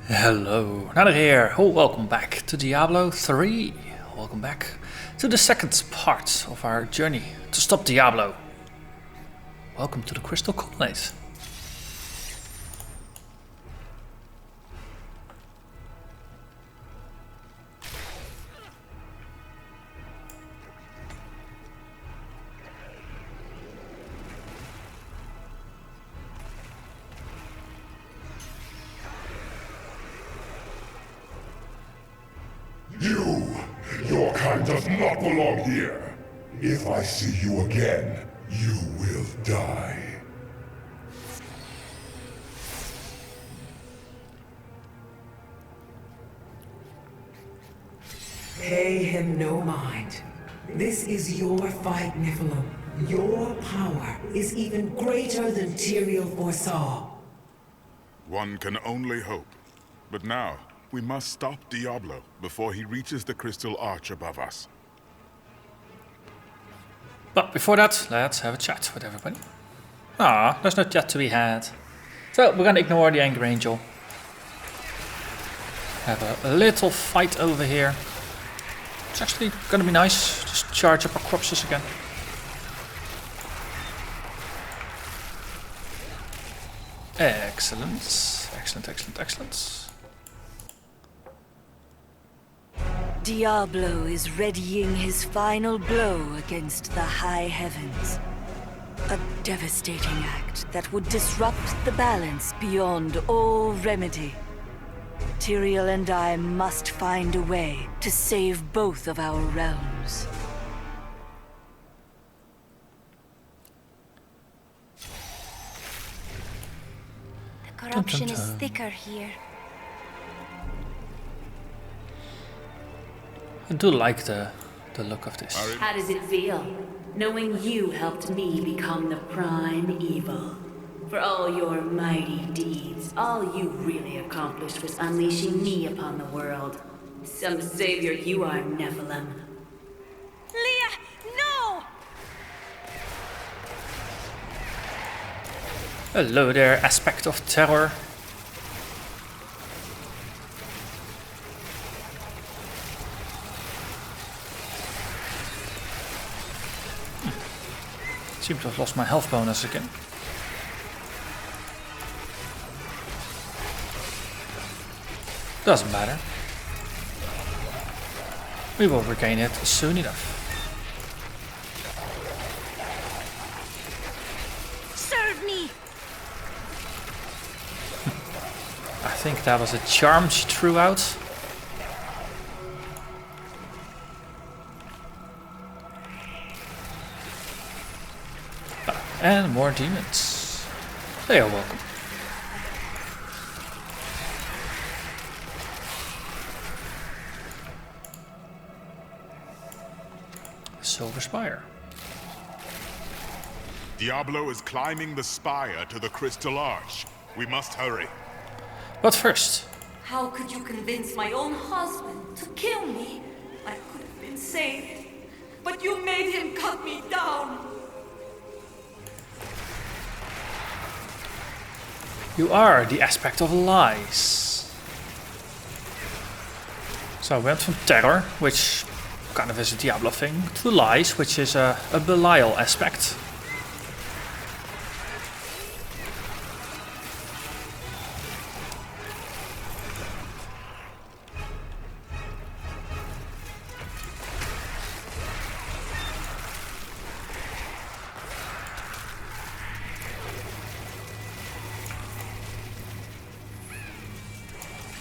Hello, Narnach here. Oh, welcome back to Diablo 3. Welcome back to the second part of our journey to stop Diablo. Welcome to the Crystal Colonnade. Your kind does not belong here. If I see you again, you will die. Pay him no mind. This is your fight, Nephilim. Your power is even greater than Tyrael foresaw. One can only hope. But now, we must stop Diablo before he reaches the crystal arch above us. But before that, let's have a chat with everybody. Ah, there's no chat to be had. So we're gonna ignore the Angry Angel. Have a little fight over here. It's actually gonna be nice. Just charge up our corpses again. Excellent. Excellent, excellent, excellent. Diablo is readying his final blow against the high heavens. A devastating act that would disrupt the balance beyond all remedy. Tyrael and I must find a way to save both of our realms. The corruption is thicker here. I do like the look of this. How does it feel, knowing you helped me become the prime evil? For all your mighty deeds, all you really accomplished was unleashing me upon the world. Some savior you are, Nephilim. Leah, no! Hello there, aspect of terror. Seem to have lost my health bonus again. Doesn't matter. We will regain it soon enough. Serve me! I think that was a charm she threw out. And more demons. They are welcome. Silver Spire. Diablo is climbing the spire to the crystal arch. We must hurry. But first, How could you convince my own husband to kill me? I could have been saved, but you made him cut me down. you are the aspect of lies. So I went from terror, which kind of is a Diablo thing, to lies, which is a Belial aspect.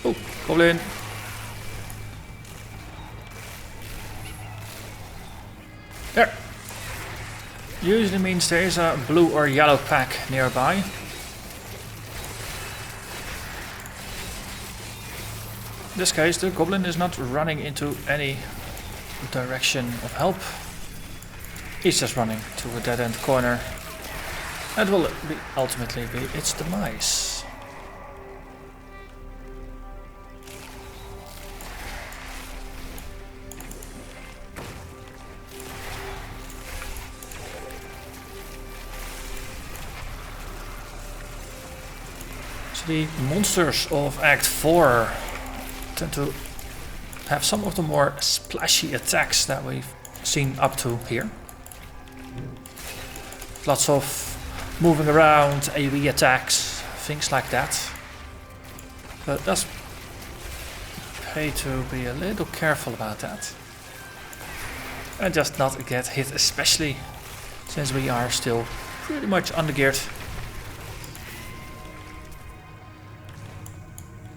Oh, goblin. There. Usually means there is a blue or yellow pack nearby. In this case, the goblin is not running into any direction of help. He's just running to a dead-end corner. That will ultimately be its demise. So the monsters of Act 4 tend to have some of the more splashy attacks that we've seen up to here. Lots of moving around, AoE attacks, things like that. But it does pay to be a little careful about that. And just not get hit, especially since we are still pretty much undergeared.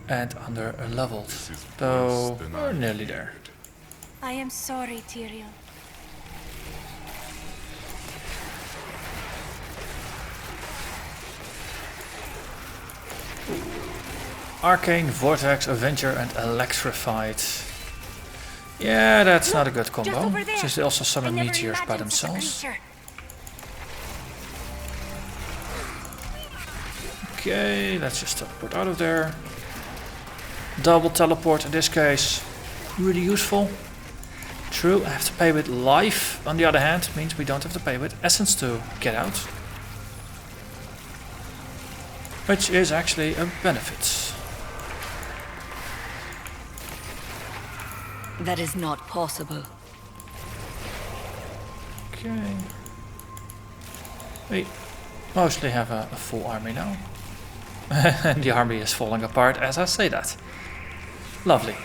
And under leveled, though we're nearly there. I am sorry, Tyrael. Arcane, Vortex, Avenger and Electrified. Yeah, that's not a good combo, since they also summon meteors by themselves. Okay, let's just teleport out of there. Double teleport in this case, really useful. True, I have to pay with life. On the other hand, means we don't have to pay with essence to get out. Which is actually a benefit. That is not possible. Okay. We mostly have a full army now. And the army is falling apart as I say that. Lovely.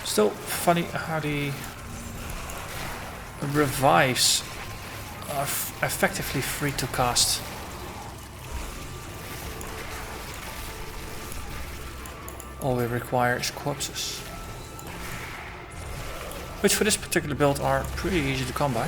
Still funny how the revives are effectively free to cast. All we require is corpses. Which for this particular build are pretty easy to come by.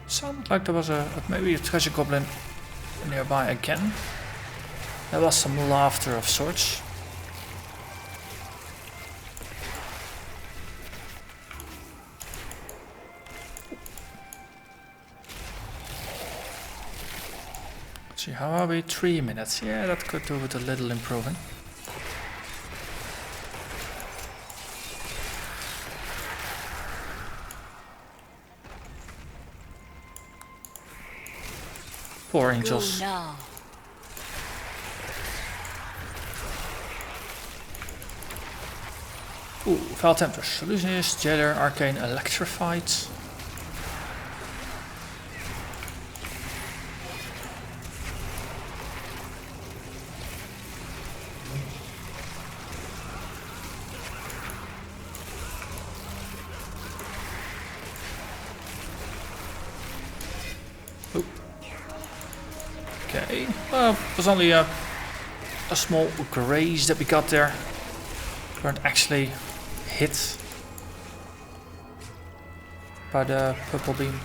Sounded like there was maybe a treasure goblin nearby again. There was some laughter of sorts. Let's see, how are we? 3 minutes. Yeah, that could do with a little improving. Poor angels. Ooh, Foul Temptress, Illusionist, Jailer, Arcane, Electrified. Ooh. Okay, well, it was only a small graze that we got there. Weren't actually hit by the purple beam.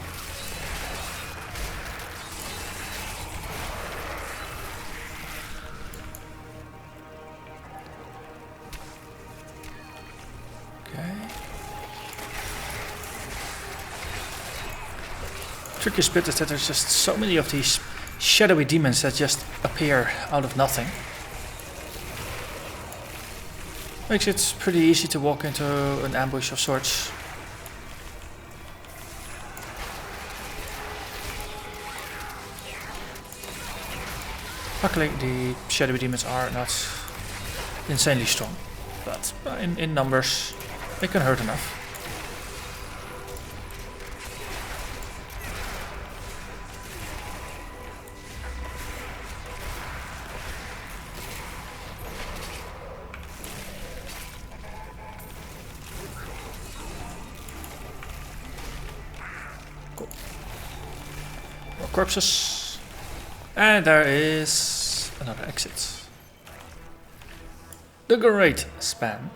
Okay. Trickiest bit is that there's just so many of these shadowy demons that just appear out of nothing. Makes it pretty easy to walk into an ambush of sorts. Luckily the shadowy demons are not insanely strong, but in numbers they can hurt enough. Corpses, and there is another exit. The Great Span.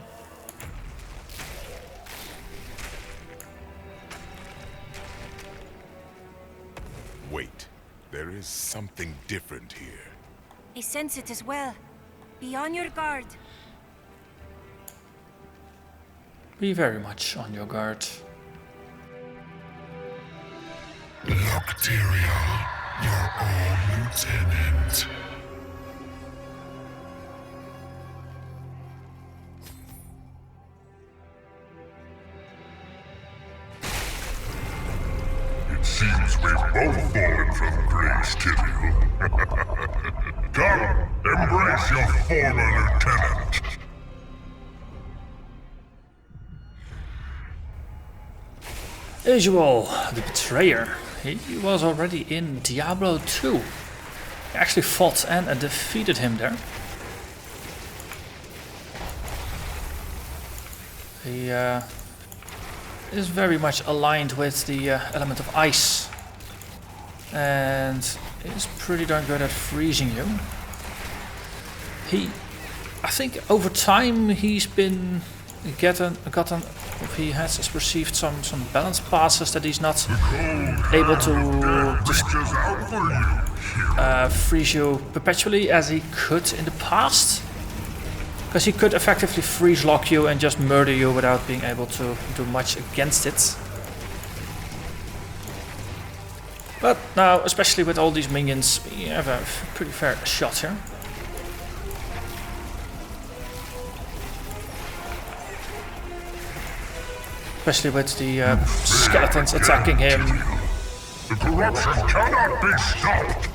Wait, there is something different here. I sense it as well. Be on your guard. be very much on your guard. Nocteria, your old lieutenant. It seems we've both fallen from grace, Tyrael. Come, embrace your former lieutenant. Usual, the betrayer. He was already in Diablo 2. He actually fought and defeated him there. He is very much aligned with the element of ice. And is pretty darn good at freezing you. I think over time he has received some balance passes that he's not able to just freeze you perpetually as he could in the past. Because he could effectively freeze lock you and just murder you without being able to do much against it. But now, especially with all these minions, we have a pretty fair shot here. Especially with the skeletons attacking him. The corruption cannot be stopped.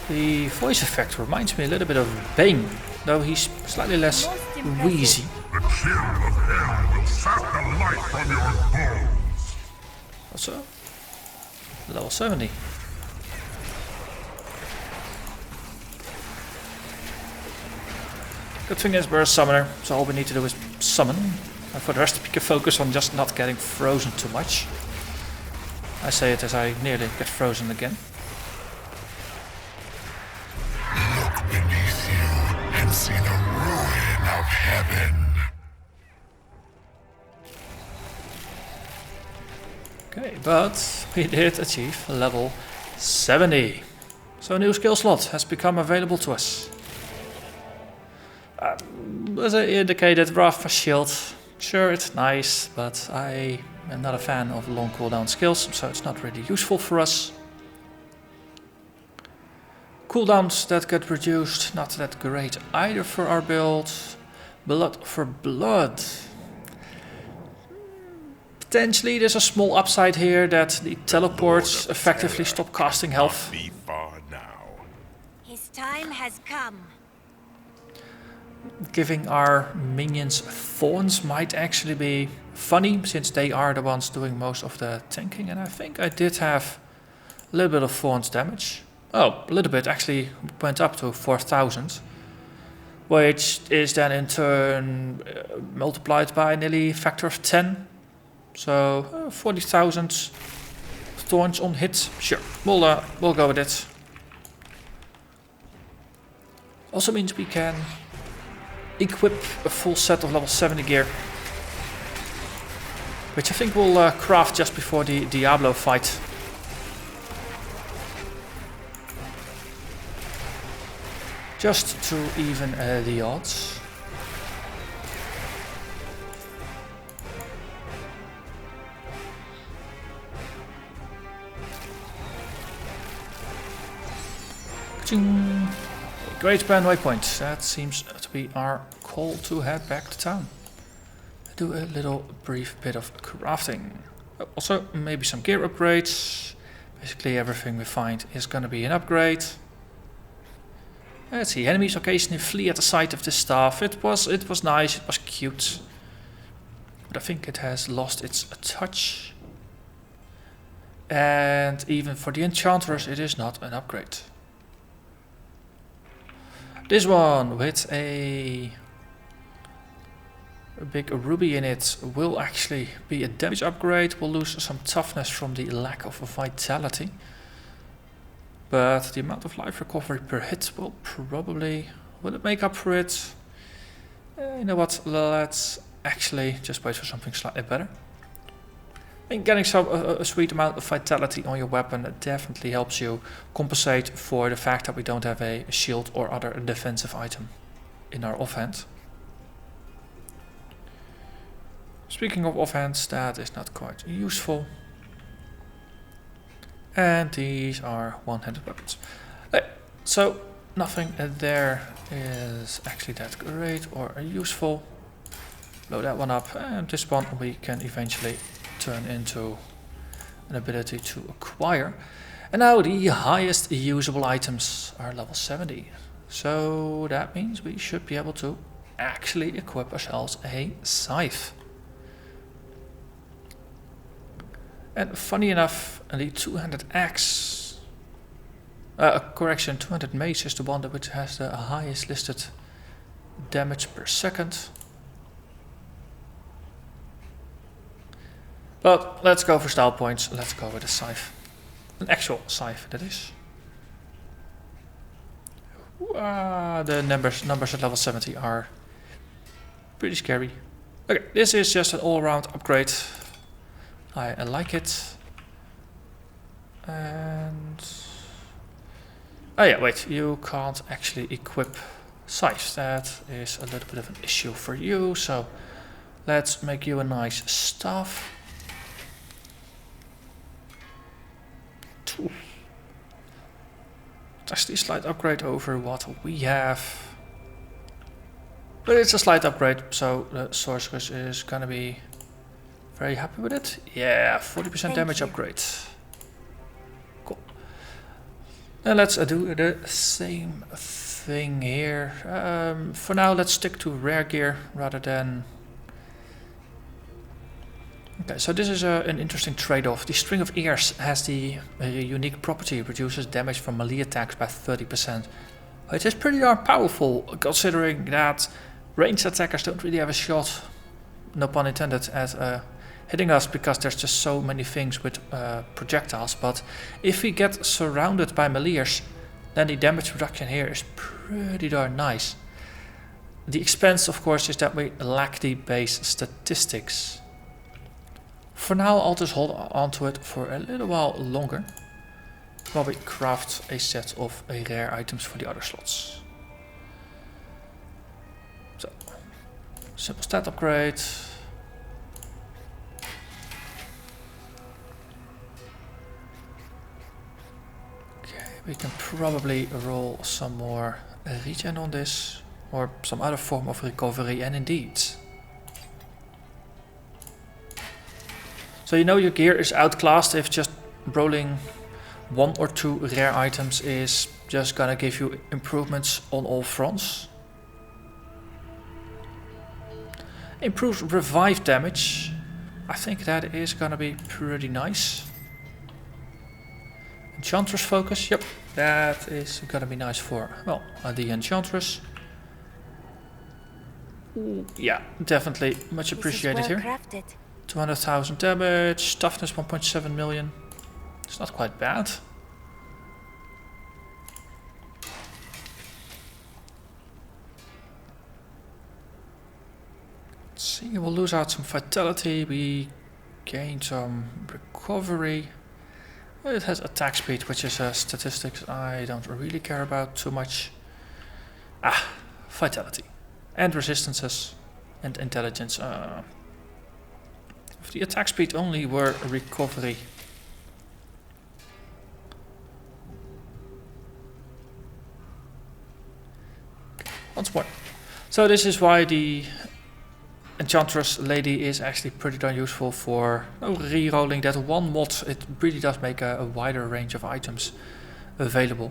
The voice effect reminds me a little bit of Bane, though he's slightly less wheezy. The chill of hell will sap the life from your bones. Also, level 70. Good thing is we're a summoner, so all we need to do is summon. And for the rest we can focus on just not getting frozen too much. I say it as I nearly get frozen again. Look beneath you and see the ruin of heaven. Okay, but we did achieve level 70. So a new skill slot has become available to us. As I indicated, Wrath Shield. Sure, it's nice, but I am not a fan of long cooldown skills, so it's not really useful for us. Cooldowns that get reduced, not that great either for our build. Blood for blood. Potentially there's a small upside here that the teleports effectively stop casting health. Be far now. His time has come. Giving our minions thorns might actually be funny, since they are the ones doing most of the tanking, and I think I did have a little bit of thorns damage. Oh, a little bit actually went up to 4,000, which is then in turn multiplied by nearly a factor of 10. So 40,000 thorns on hit. Sure, we'll go with it. Also means we can equip a full set of level 70 gear, which I think we'll craft just before the Diablo fight. Just to even the odds. Ching. Great brand waypoint. That seems to be our call to head back to town. Do a little brief bit of crafting. Also, maybe some gear upgrades. Basically everything we find is going to be an upgrade. Let's see, enemies occasionally flee at the sight of this staff. It was nice, it was cute. But I think it has lost its touch. And even for the enchanters it is not an upgrade. This one with a big ruby in it will actually be a damage upgrade. We'll lose some toughness from the lack of vitality. But the amount of life recovery per hit will probably... Will it make up for it? You know what, let's actually just wait for something slightly better. And getting a sweet amount of vitality on your weapon definitely helps you compensate for the fact that we don't have a shield or other defensive item in our offhand. Speaking of offhands, that is not quite useful. And these are one-handed weapons. So nothing there is actually that great or useful. Blow that one up, and this one we can eventually turn into an ability to acquire. And now the highest usable items are level 70. So that means we should be able to actually equip ourselves a scythe. And funny enough, the 200 axe, correction, 200 mace is the one that which has the highest listed damage per second. But let's go for style points. Let's go with a scythe. An actual scythe, that is. The numbers at level 70 are pretty scary. Okay, this is just an all-around upgrade. I like it. And... oh yeah, wait, you can't actually equip scythes. That is a little bit of an issue for you, so let's make you a nice staff. Just a slight upgrade over what we have. But it's a slight upgrade, so the sorceress is gonna be very happy with it. Yeah, 40% damage upgrade. Cool. Then let's do the same thing here. For now, let's stick to rare gear rather than... okay, so this is an interesting trade-off. The String of Ears has the unique property, reduces damage from melee attacks by 30%. It is pretty darn powerful, considering that ranged attackers don't really have a shot, no pun intended, at hitting us, because there's just so many things with projectiles. But if we get surrounded by meleeers, then the damage reduction here is pretty darn nice. The expense, of course, is that we lack the base statistics. For now, I'll just hold on to it for a little while longer, while we craft a set of rare items for the other slots. So, simple stat upgrade. Okay, we can probably roll some more regen on this, or some other form of recovery, and indeed. So you know your gear is outclassed if just rolling 1 or 2 rare items is just gonna give you improvements on all fronts. Improves revive damage. I think that is gonna be pretty nice. Enchantress focus, yep, that is gonna be nice for, well, the Enchantress. Yeah, definitely much appreciated here. Crafted. 200,000 damage, toughness 1.7 million. It's not quite bad. Let's see, we'll lose out some vitality, we gain some recovery. It has attack speed, which is a statistics I don't really care about too much. Vitality. And resistances and intelligence. If the attack speed only were recovery. Once more. So this is why the Enchantress Lady is actually pretty darn useful for re-rolling that one mod. It really does make a wider range of items available.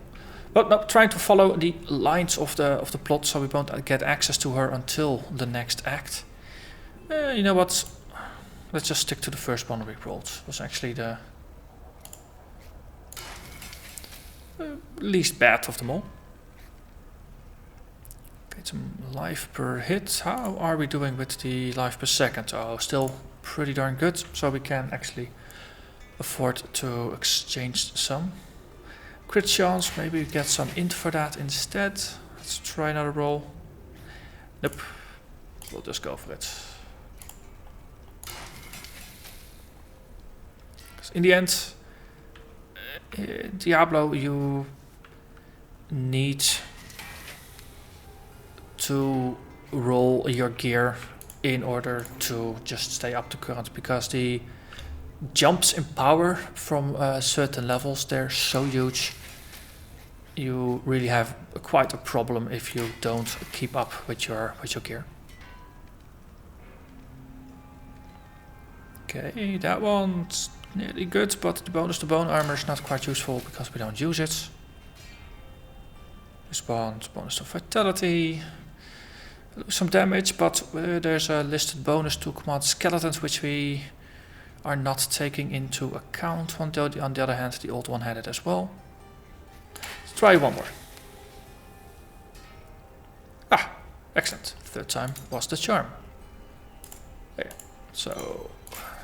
But now trying to follow the lines of the plot, so we won't get access to her until the next act. You know what? Let's just stick to the first one we rolled. It was actually the least bad of them all. Get some life per hit. How are we doing with the life per second? Oh, still pretty darn good. So we can actually afford to exchange some. Crit chance, maybe we get some int for that instead. Let's try another roll. Nope. We'll just go for it. In the end, Diablo, you need to roll your gear in order to just stay up to current, because the jumps in power from certain levels, they're so huge. You really have quite a problem if you don't keep up with your gear. Okay, that one's nearly good, but the bonus to bone armor is not quite useful because we don't use it. This one's bonus to vitality. Lose some damage, but there's a listed bonus to command skeletons, which we are not taking into account. On the other hand, the old one had it as well. Let's try one more. Ah, excellent. Third time was the charm. Okay, so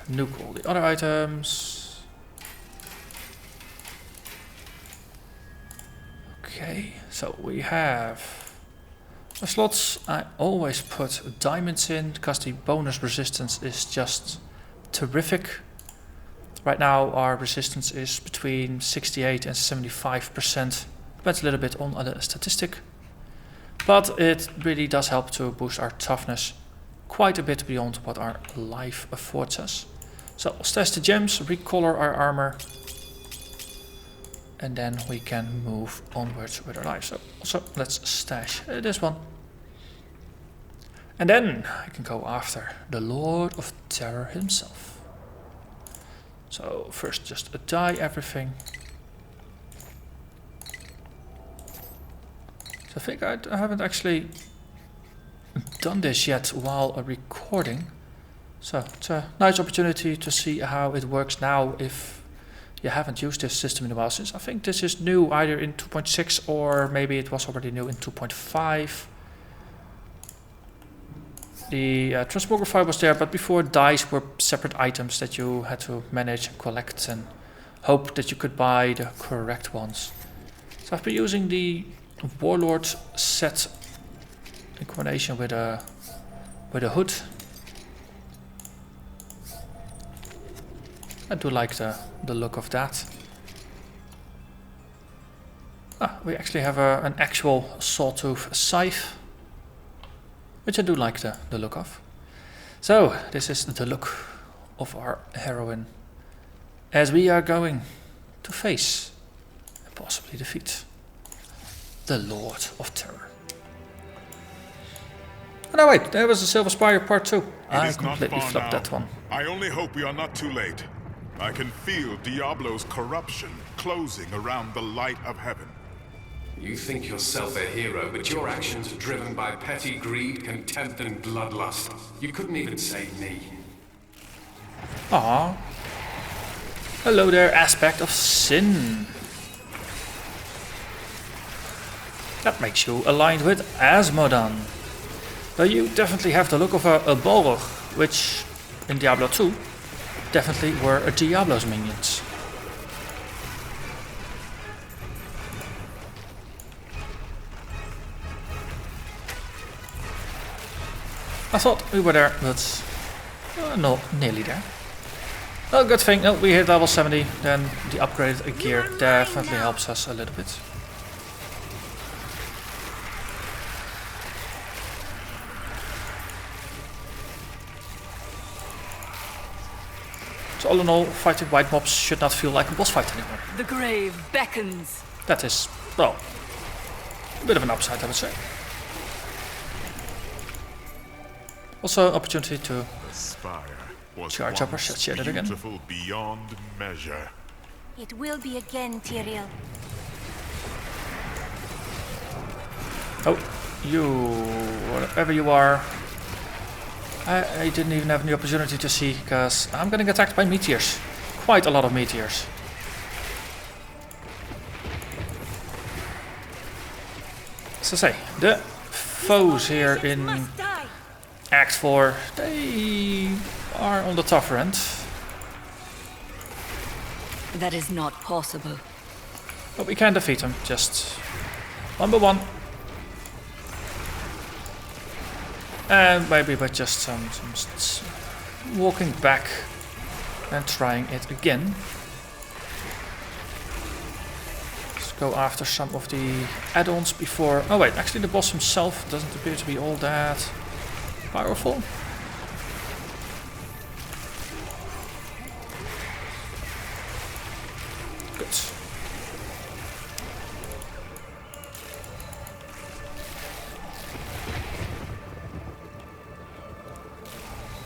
nuke all the other items. Okay, so we have the slots. I always put diamonds in because the bonus resistance is just terrific. Right now our resistance is between 68 and 75%. Depends a little bit on the statistic. But it really does help to boost our toughness quite a bit beyond what our life affords us. So let's test the gems, recolor our armor, and then we can move onwards with our life. So let's stash this one. And then I can go after the Lord of Terror himself. So first just die everything. So I think I haven't actually done this yet while recording. So it's a nice opportunity to see how it works now if you haven't used this system in a while, since I think this is new either in 2.6 or maybe it was already new in 2.5. The transmogrify was there, but before dice were separate items that you had to manage and collect and hope that you could buy the correct ones. So I've been using the Warlord set in combination with a hood. I do like the look of that. We actually have an actual sawtooth scythe, which I do like the look of. So this is the look of our heroine as we are going to face and possibly defeat the Lord of Terror. Oh no, wait, there was a Silver Spire part 2. I completely flubbed that one. I only hope we are not too late. I can feel Diablo's corruption closing around the light of heaven. You think yourself a hero, but your actions are driven by petty greed, contempt, and bloodlust. You couldn't even save me. Ah, hello there, aspect of sin. That makes you aligned with Asmodan. Though you definitely have the look of a Balrog, which in Diablo 2 definitely were Diablo's minions. I thought we were there, but no, nearly there. Well, good thing, we hit level 70, then the upgraded gear definitely helps us a little bit. So all in all, fighting white mobs should not feel like a boss fight anymore. The grave beckons. That is, well, a bit of an upside, I would say. Also, opportunity to charge up our shit again. Beautiful beyond measure. It will be again, Tyrael. Oh, you, whatever you are. I didn't even have the opportunity to see, because I'm getting attacked by meteors. Quite a lot of meteors. As I say, the foes here in Act 4, they are on the tougher end. That is not possible. But we can defeat them, just one by one. And maybe by just some walking back and trying it again. Let's go after some of the add-ons before... Oh wait, actually the boss himself doesn't appear to be all that powerful.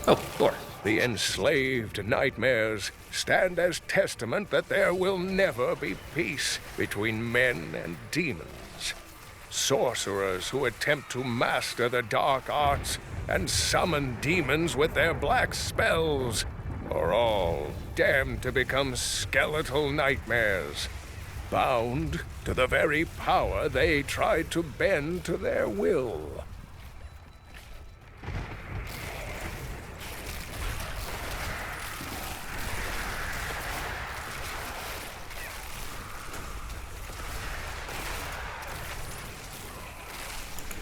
Oh, door. The enslaved nightmares stand as testament that there will never be peace between men and demons. Sorcerers who attempt to master the dark arts and summon demons with their black spells are all damned to become skeletal nightmares, bound to the very power they tried to bend to their will.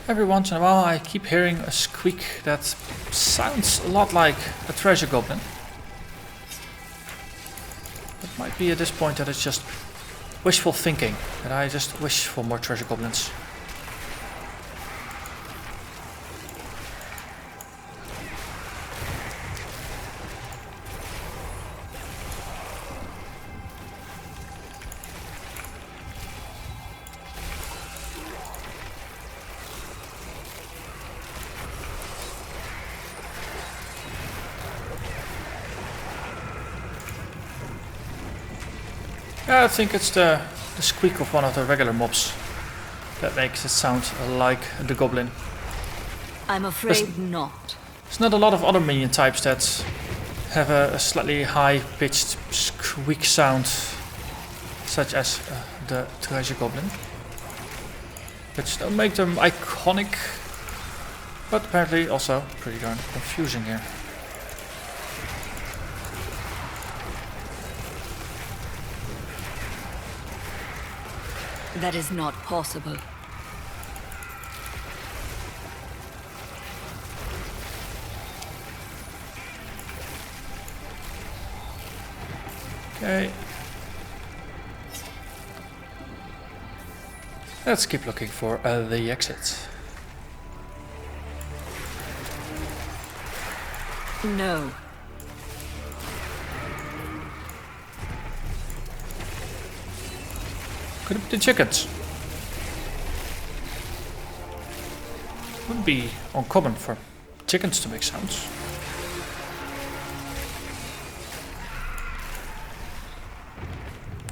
Every once in a while I keep hearing a squeak that sounds a lot like a treasure goblin. It might be at this point that it's just wishful thinking, that I just wish for more treasure goblins. Yeah, I think it's the squeak of one of the regular mobs that makes it sound like the goblin. I'm afraid not. There's not a lot of other minion types that have a slightly high-pitched squeak sound, such as the treasure goblin, which don't make them iconic, but apparently also pretty darn confusing here. That is not possible. Okay. Let's keep looking for the exit. No. Could it be the chickens? Wouldn't be uncommon for chickens to make sounds.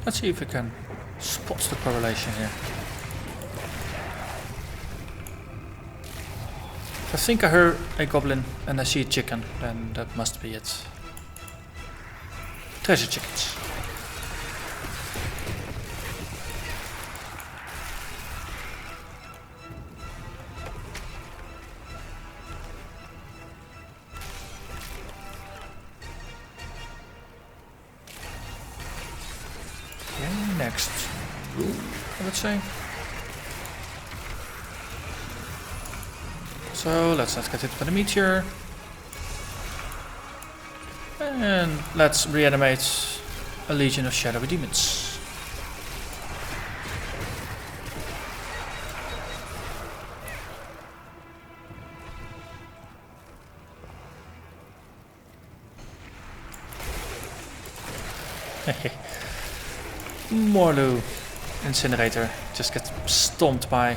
Let's see if we can spot the correlation here. If I think I heard a goblin and I see a chicken, then that must be it. Treasure chickens. Next room, I would say. So let's not get hit by the meteor. And let's reanimate a legion of shadowy demons. Morlu incinerator just gets stomped by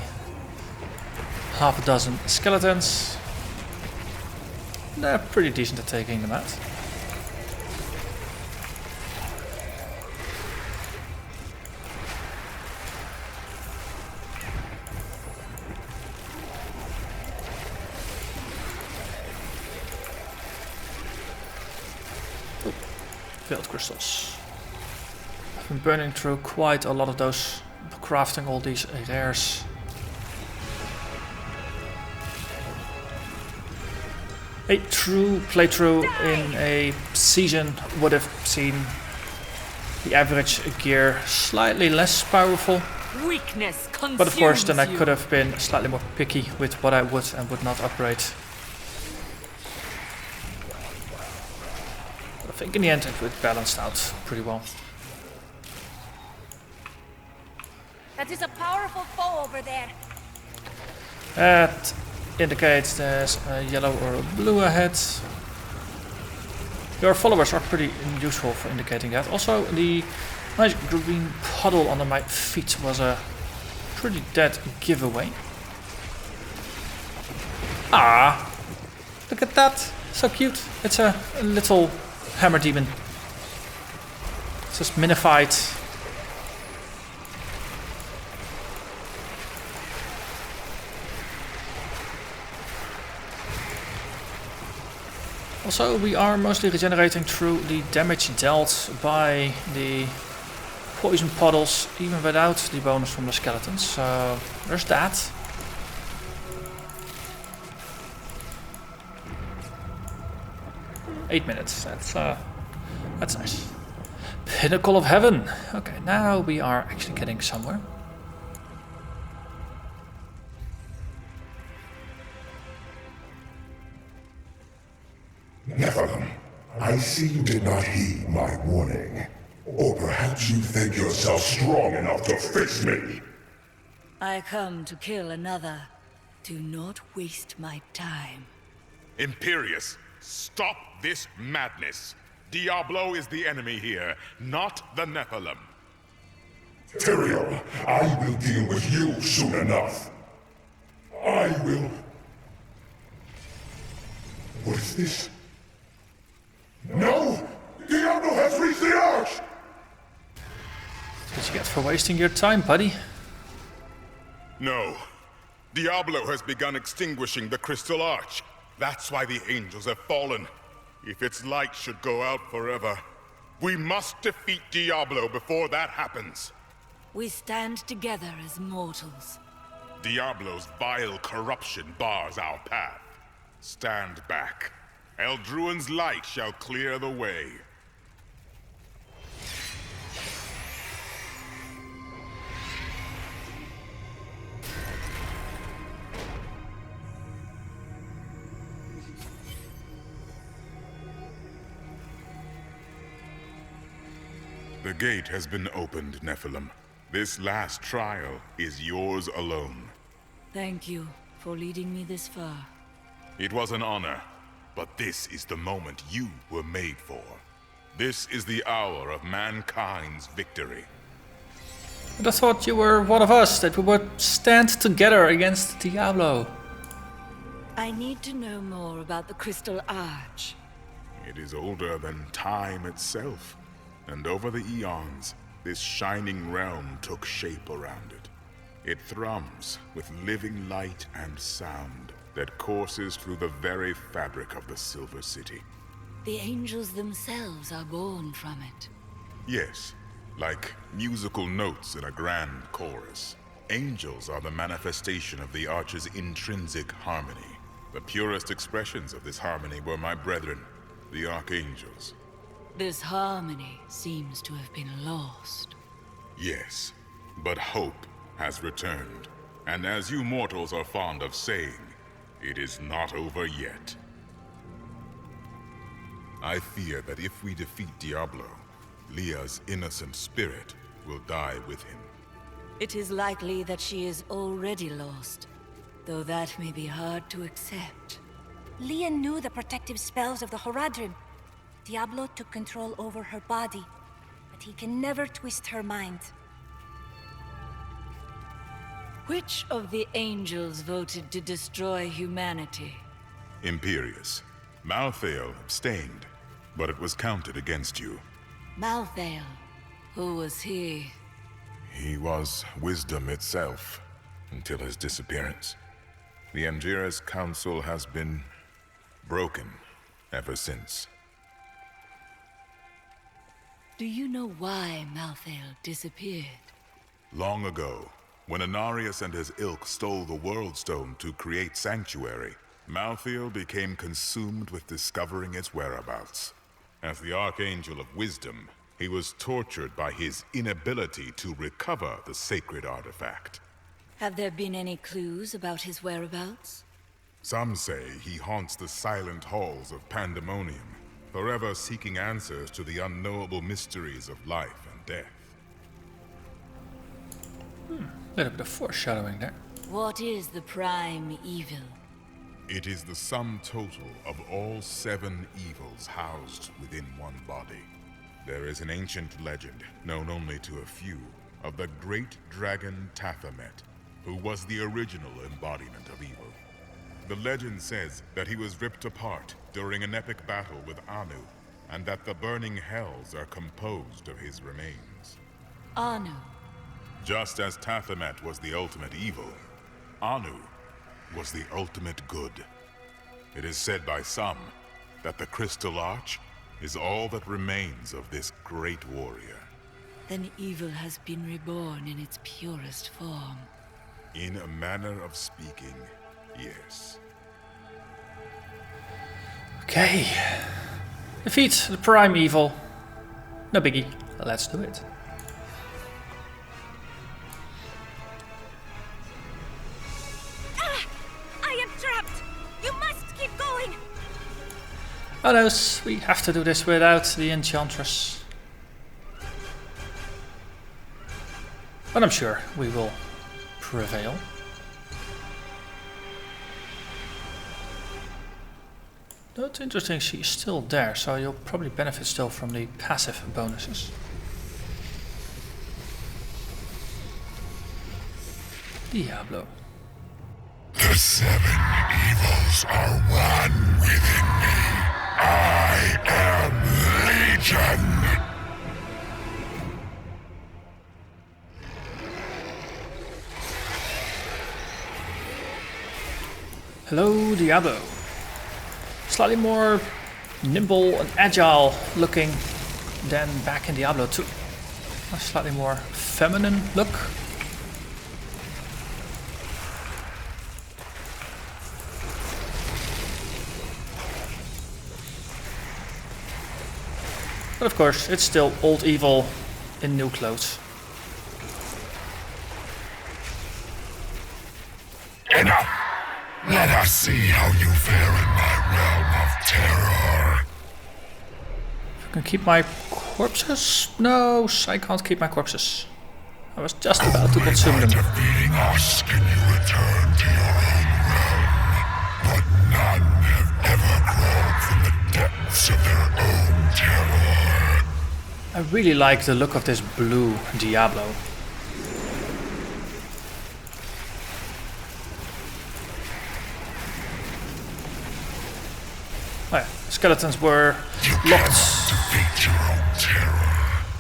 half a dozen skeletons. They're pretty decent at taking them out. Oh, failed crystals. I've been burning through quite a lot of those, crafting all these rares. A true playthrough in a season would have seen the average gear slightly less powerful. Weakness consumes but of course then I you. could have been slightly more picky with what I would and would not upgrade. But I think in the end it balanced out pretty well. That is a powerful foe over there. That indicates there's a yellow or a blue ahead. Your followers are pretty useful for indicating that. Also, the nice green puddle under my feet was a pretty dead giveaway. Ah, look at that. So cute. It's a little hammer demon. It's just minified. Also, we are mostly regenerating through the damage dealt by the poison puddles, even without the bonus from the skeletons. So there's that. Eight minutes. That's nice. Pinnacle of Heaven. Okay, now we are actually getting somewhere. Nephilim, I see you did not heed my warning. Or perhaps you think yourself strong enough to face me. I come to kill another. Do not waste my time. Imperius, stop this madness. Diablo is the enemy here, not the Nephilim. Tyrael, I will deal with you soon enough. I will... What is this? No! Diablo has reached the arch! What you get for wasting your time, buddy? No. Diablo has begun extinguishing the Crystal Arch. That's why the angels have fallen. If its light should go out forever, we must defeat Diablo before that happens. We stand together as mortals. Diablo's vile corruption bars our path. Stand back. Eldruin's light shall clear the way. The gate has been opened, Nephilim. This last trial is yours alone. Thank you for leading me this far. It was an honor, but this is the moment you were made for. This is the hour of mankind's victory. But I thought you were one of us, that we would stand together against Diablo. I need to know more about the Crystal Arch. It is older than time itself, and over the eons, this shining realm took shape around it. It thrums with living light and sound that courses through the very fabric of the Silver City. The angels themselves are born from it. Yes, like musical notes in a grand chorus. Angels are the manifestation of the Arch's intrinsic harmony. The purest expressions of this harmony were my brethren, the Archangels. This harmony seems to have been lost. Yes, but hope has returned. And as you mortals are fond of saying, it is not over yet. I fear that if we defeat Diablo, Leah's innocent spirit will die with him. It is likely that she is already lost, though that may be hard to accept. Leah knew the protective spells of the Horadrim. Diablo took control over her body, but he can never twist her mind. Which of the angels voted to destroy humanity? Imperius. Malthael abstained, but it was counted against you. Malthael. Who was he? He was wisdom itself, until his disappearance. The Angiras Council has been broken ever since. Do you know why Malthael disappeared? Long ago, when Anarius and his ilk stole the World Stone to create Sanctuary, Malthael became consumed with discovering its whereabouts. As the Archangel of Wisdom, he was tortured by his inability to recover the sacred artifact. Have there been any clues about his whereabouts? Some say he haunts the silent halls of Pandemonium, forever seeking answers to the unknowable mysteries of life and death. Little bit of foreshadowing there. What is the prime evil? It is the sum total of all 7 evils housed within one body. There is an ancient legend, known only to a few, of the great dragon Tathamet, who was the original embodiment of evil. The legend says that he was ripped apart during an epic battle with Anu, and that the burning hells are composed of his remains. Anu. Just as Tathamet was the ultimate evil, Anu was the ultimate good. It is said by some that the Crystal Arch is all that remains of this great warrior. Then evil has been reborn in its purest form. In a manner of speaking, yes. Okay. Defeat the prime evil. No biggie. Let's do it. I am trapped! You must keep going! Oh no, we have to do this without the Enchantress. But I'm sure we will prevail. That's interesting, she's still there, so you'll probably benefit still from the passive bonuses. Diablo. The 7 evils are one within me. I am Legion. Hello, Diablo. Slightly more nimble and agile looking than back in Diablo 2. A slightly more feminine look. But of course, it's still old evil in new clothes. Enough! Let us see how you fare in my realm of terror. If I can keep my corpses? No, I can't keep my corpses. I was just about to consume them. Defeating us, can you return to your own realm? But none have ever crawled from the depths of their own terror. I really like the look of this blue Diablo. Oh yeah, skeletons were locked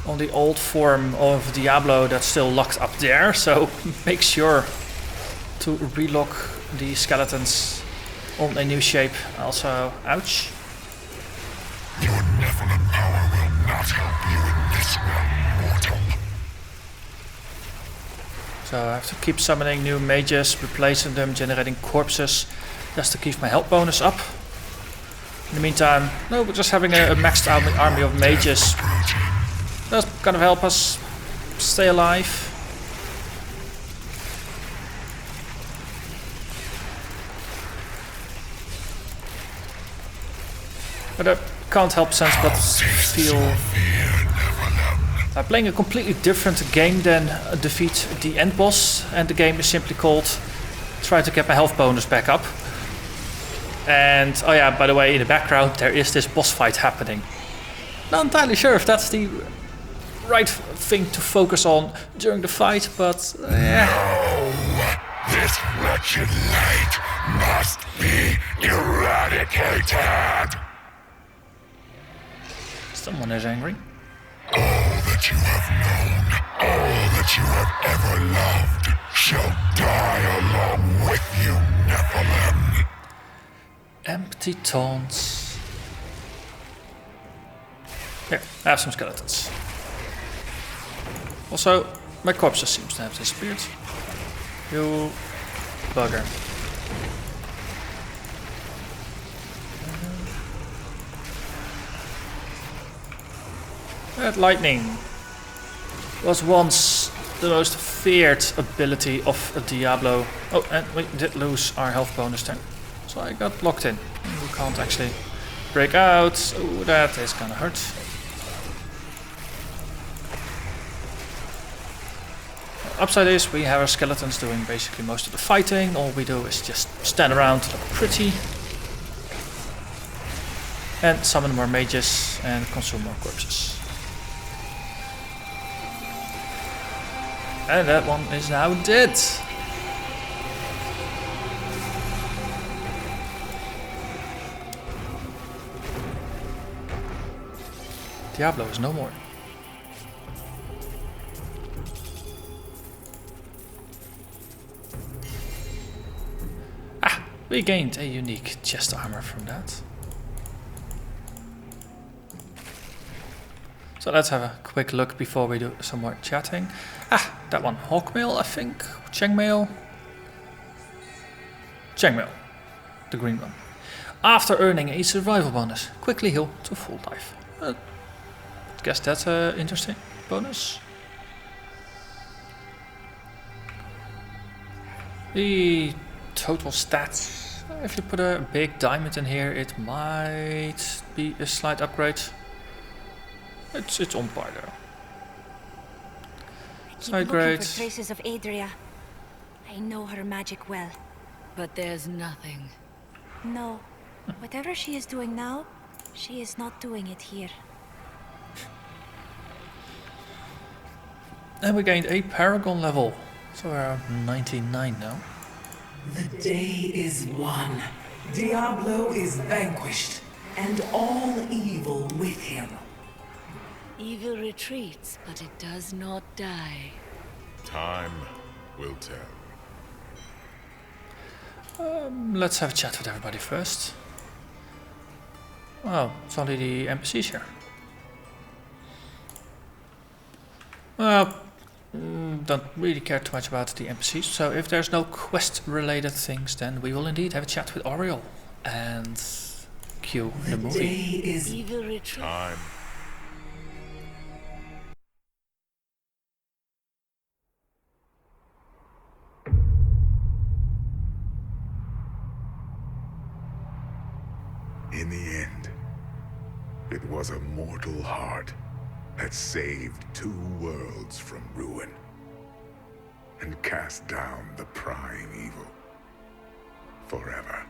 on the old form of Diablo that's still locked up there, so make sure to relock the skeletons on a new shape. Also, ouch. Your Nephilim power will not help you in this realm, mortal. So I have to keep summoning new mages, replacing them, generating corpses, just to keep my health bonus up. In the meantime, no, we're just having a maxed out army of mages. That's gonna help us stay alive. But I can't help sense but feel I'm playing a completely different game than defeat the end boss, and the game is simply called try to get my health bonus back up. And oh yeah, by the way, in the background there is this boss fight happening. Not entirely sure if that's the right thing to focus on during the fight, but yeah. No, this wretched light must be eradicated. Someone is angry. All that you have known, all that you have ever loved, shall die along with you, Nephilim. Empty taunts. Here, I have some skeletons. Also, my corpses seems to have disappeared. You bugger. That lightning was once the most feared ability of a Diablo. Oh, and we did lose our health bonus then. So I got locked in. We can't actually break out. Oh, that is gonna hurt. Upside is we have our skeletons doing basically most of the fighting. All we do is just stand around, look pretty, and summon more mages and consume more corpses. And that one is now dead. Diablo is no more. Ah, we gained a unique chest armor from that. So let's have a quick look before we do some more chatting. Ah, that one. Hawkmail, I think. Chainmail. Chainmail. The green one. After earning a survival bonus, quickly heal to full life. Guess that's an interesting bonus. The total stats. If you put a big diamond in here, it might be a slight upgrade. It's on par though. Keep looking for traces of Adria. I know her magic well. But there's nothing. No. Whatever she is doing now, she is not doing it here. And we gained a Paragon level. So we're 99 now. The day is won. Diablo is vanquished, and all evil with him. Evil retreats, but it does not die. Time will tell. Let's have a chat with everybody first. Oh, it's only the NPCs here. Well, don't really care too much about the NPCs, so if there's no quest-related things, then we will indeed have a chat with Oriel and cue the movie. Day is Evil retreat. Time. In the end, it was a mortal heart that saved 2 worlds from ruin and cast down the prime evil forever.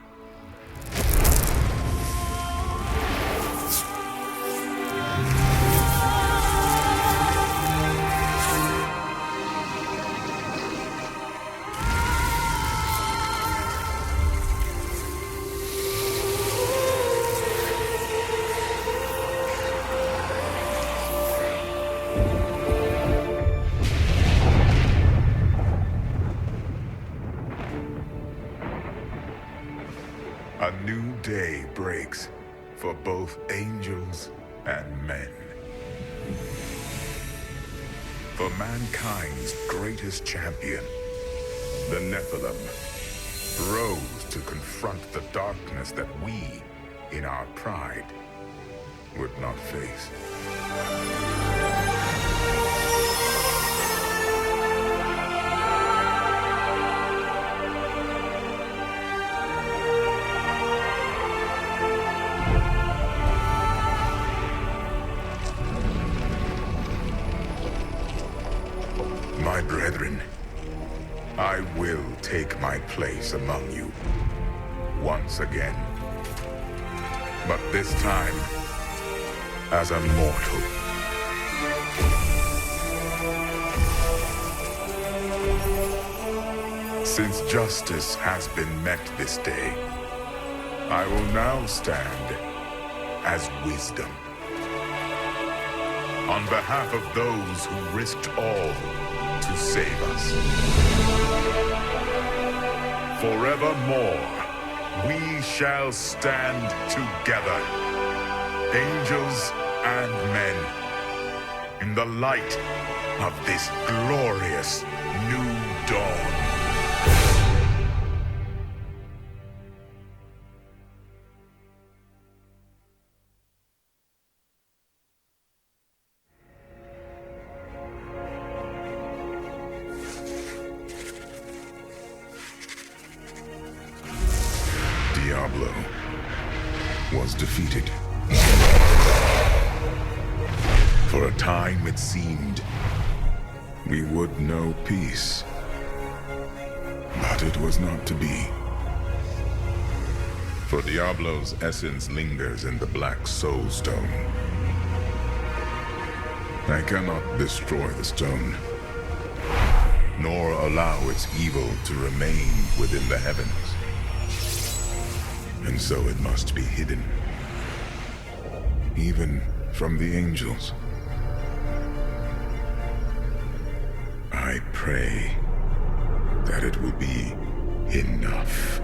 A new day breaks for both angels and men. For mankind's greatest champion, the Nephilim, rose to confront the darkness that we, in our pride, would not face. My brethren, I will take my place among you once again. But this time, as a mortal. Since justice has been met this day, I will now stand as wisdom. On behalf of those who risked all to save us. Forevermore, we shall stand together, angels and men, in the light of this glorious new dawn. Diablo was defeated. For a time it seemed we would know peace. But it was not to be. For Diablo's essence lingers in the Black Soul Stone. I cannot destroy the stone, nor allow its evil to remain within the heavens. And so it must be hidden, even from the angels. I pray that it will be enough.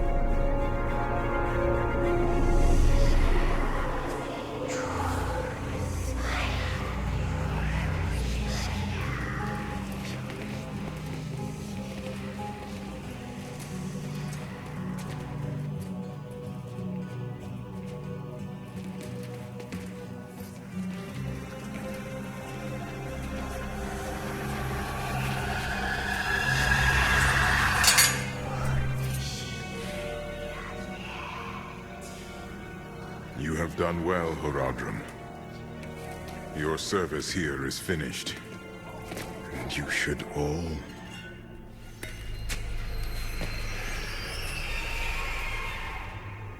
You have done well, Horadrim. Your service here is finished. And you should all...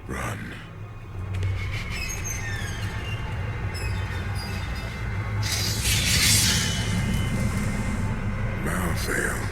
run. Malthael.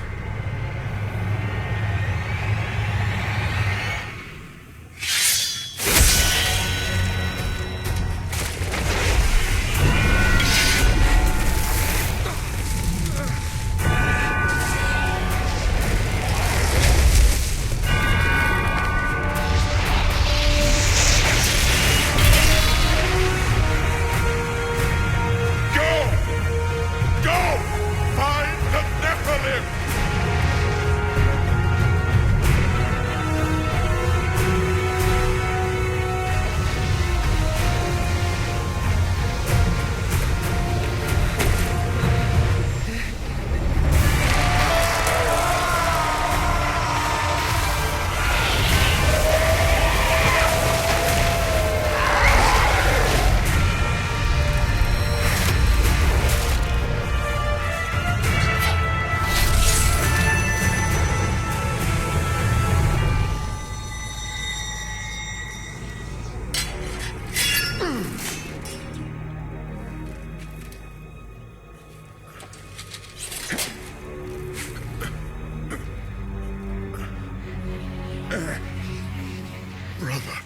Brother.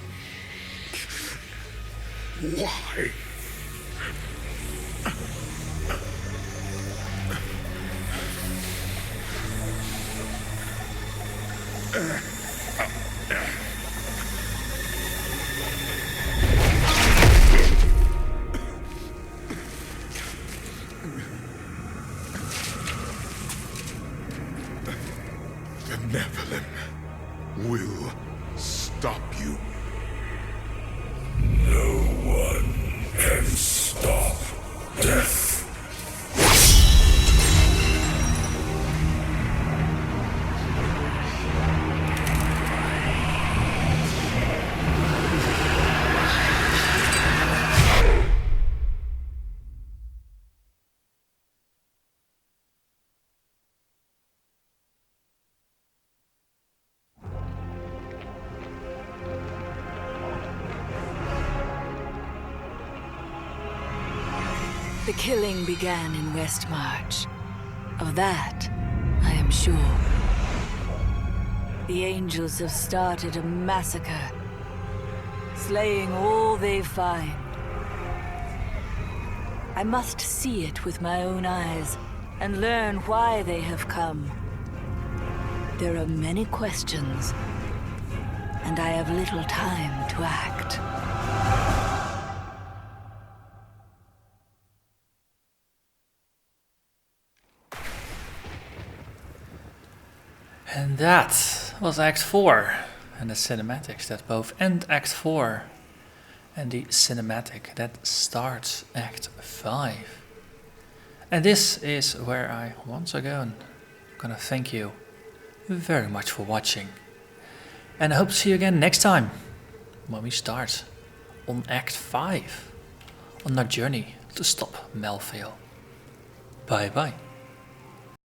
Why? The Nephilim will stop you. No one can stop death. The killing began in Westmarch. Of that, I am sure. The angels have started a massacre, slaying all they find. I must see it with my own eyes and learn why they have come. There are many questions, and I have little time to act. And that was Act 4 and the cinematics that both end Act 4 and the cinematic that starts Act 5. And this is where I once again gonna thank you very much for watching. And I hope to see you again next time when we start on Act 5 on our journey to stop Malthael. Bye bye.